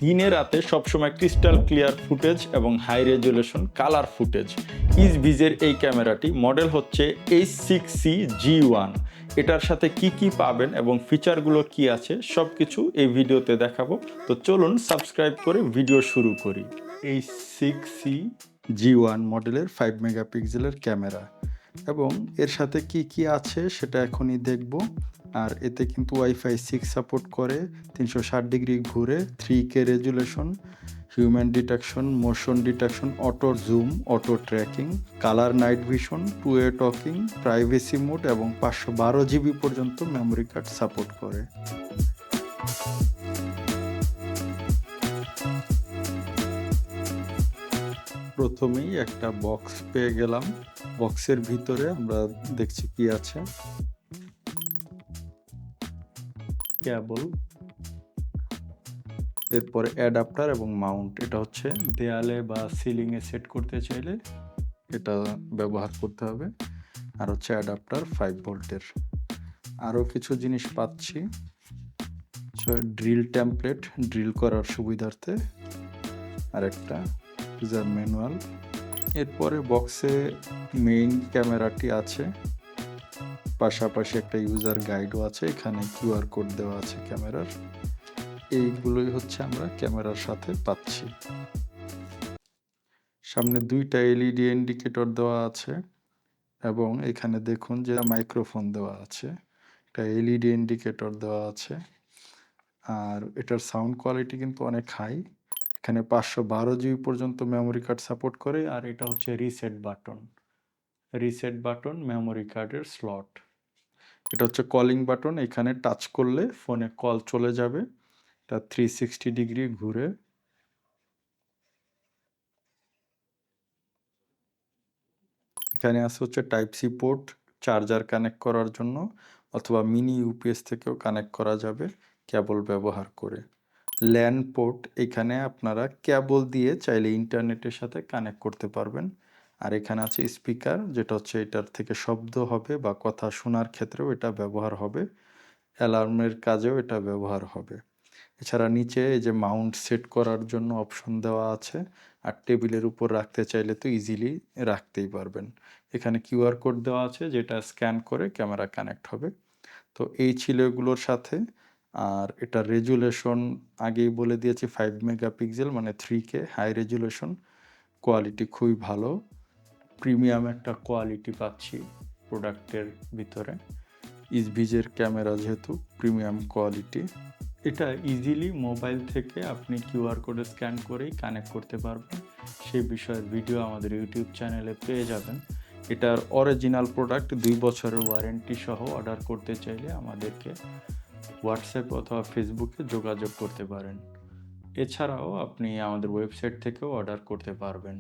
দিনে রাতে সবসময় ক্রিস্টাল ক্লিয়ার ফুটেজ এবং হাই রেজুলেশন কালার ফুটেজ। ইজভিজের এই ক্যামেরাটি মডেল হচ্ছে H6C-G1। এটার সাথে কি কি পাবেন এবং ফিচারগুলো কি আছে সব কিছু এই ভিডিওতে দেখাবো। তো চলুন সাবস্ক্রাইব করে ভিডিও শুরু করি। H6C-G1 মডেলের 5 মেগাপিক্সেলের ক্যামেরা এবং এর সাথে কি কি আছে সেটা এখনই দেখব। আর এতে কিন্তু ওয়াইফাই 6 সাপোর্ট করে, 360 ডিগ্রি ঘুরে, 3K resolution, human detection, motion detection, auto zoom, auto tracking, colour night vision, 2-way talking, privacy mode এবং 512 জিবি পর্যন্ত মেমোরি কার্ড সাপোর্ট করে। প্রথমেই একটা বক্স পেয়ে গেলাম। বক্সের ভিতরে আমরা দেখছি কি আছে। কেবল, এরপরে অ্যাডাপ্টার এবং মাউন্ট। এটা হচ্ছে দেয়ালে বা সিলিংয়ে সেট করতে চাইলে এটা ব্যবহার করতে হবে। আর হচ্ছে অ্যাডাপ্টার 5 ভোল্টের। আরও কিছু জিনিস পাচ্ছি, ড্রিল টেমপ্লেট, ড্রিল করার সুবিধার্থে, আর একটা ইউজার ম্যানুয়াল। এরপরে বক্সে মেইন ক্যামেরাটি আছে, পাশাপাশি একটা ইউজার গাইডও আছে, এখানে কিউআর কোড দেওয়া আছে ক্যামেরার। এইগুলোই হচ্ছে আমরা ক্যামেরার সাথে পাচ্ছি। সামনে 2টা এলইডি ইন্ডিকেটর দেওয়া আছে এবং এখানে দেখুন যে মাইক্রোফোন দেওয়া আছে, একটা এলইডি ইন্ডিকেটর দেওয়া আছে। আর এটার সাউন্ড কোয়ালিটি কিন্তু অনেক হাই। এখানে 512 জিবি পর্যন্ত মেমোরি কার্ড সাপোর্ট করে। আর এটা হচ্ছে রিসেট বাটন মেমোরি কার্ডের স্লট। এটা হচ্ছে কলিং বাটন, এখানে টাচ করলে ফোনে কল চলে যাবে। এটা 360 ডিগ্রি ঘুরে। এখানে আছে হচ্ছে type C port, charger connect করার জন্য, অথবা মিনি ইউপিএস থেকেও কানেক্ট করা যাবে কেবল ব্যবহার করে। ল্যান পোর্ট, এখানে আপনারা কেবল দিয়ে চাইলে ইন্টারনেটের সাথে কানেক্ট করতে পারবেন। আর এখানে আছে স্পিকার, যেটা হচ্ছে এটার থেকে শব্দ হবে বা কথা শোনার ক্ষেত্রেও এটা ব্যবহার হবে। অ্যালার্মের কাজেও এটা ব্যবহার হবে। এছাড়া নিচে এই যে মাউন্ট সেট করার জন্য অপশন দেওয়া আছে। আর টেবিলের উপর রাখতে চাইলে তো ইজিলি রাখতেই পারবেন। এখানে কিউআর কোড দেওয়া আছে, যেটা স্ক্যান করে ক্যামেরা কানেক্ট হবে। তো এই ছিল এগুলোর সাথে। আর এটা রেজুলেশন আগেই বলে দিয়েছি, 5 মেগাপিক্সেল মানে 3K হাই রেজুলেশন। কোয়ালিটি খুবই ভালো, প্রিমিয়াম একটা কোয়ালিটি পাচ্ছি প্রোডাক্টের ভিতরে। ইজভিজের ক্যামেরা যেহেতু প্রিমিয়াম কোয়ালিটি, এটা ইজিলি মোবাইল থেকে আপনি কিউআর কোডে স্ক্যান করেই কানেক্ট করতে পারবেন। সেই বিষয়ের ভিডিও আমাদের ইউটিউব চ্যানেলে পেয়ে যাবেন। এটার অরিজিনাল প্রোডাক্ট 2 বছরের ওয়ারেন্টি সহ অর্ডার করতে চাইলে আমাদেরকে হোয়াটসঅ্যাপ অথবা ফেসবুকে যোগাযোগ করতে পারেন। এছাড়াও আপনি আমাদের ওয়েবসাইট থেকেও অর্ডার করতে পারবেন।